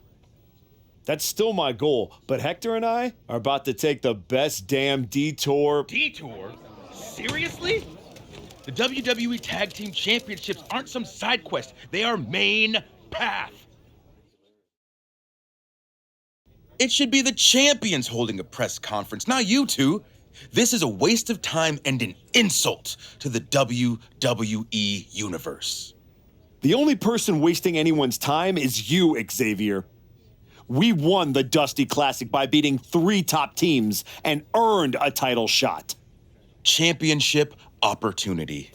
That's still my goal, but Hector and I are about to take the best damn detour. Detour? Seriously? The WWE Tag Team Championships aren't some side quest. They are main path. It should be the champions holding a press conference, not you two. This is a waste of time and an insult to the WWE Universe. The only person wasting anyone's time is you, Xavier. We won the Dusty Classic by beating 3 top teams and earned a title shot. Championship opportunity.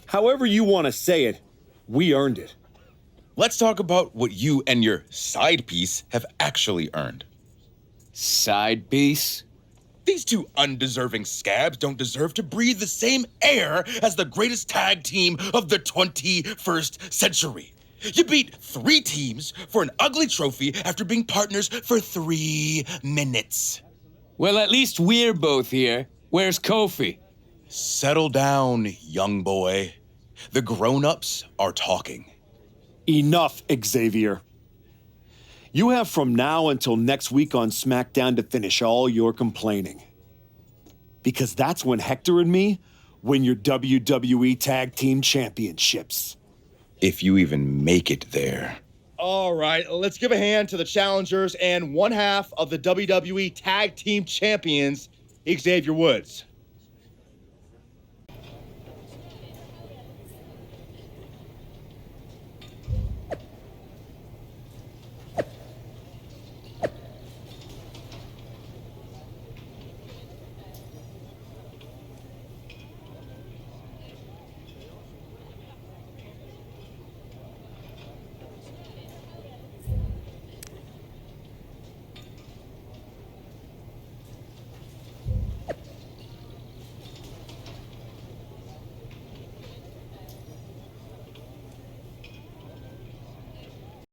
However you want to say it, we earned it. Let's talk about what you and your side piece have actually earned. Side piece? These two undeserving scabs don't deserve to breathe the same air as the greatest tag team of the 21st century. You beat 3 teams for an ugly trophy after being partners for 3 minutes. Well, at least we're both here. Where's Kofi? Settle down, young boy. The grown-ups are talking. Enough, Xavier. You have from now until next week on SmackDown to finish all your complaining. Because that's when Hector and me win your WWE Tag Team Championships. If you even make it there. All right, let's give a hand to the challengers and one half of the WWE Tag Team Champions, Xavier Woods.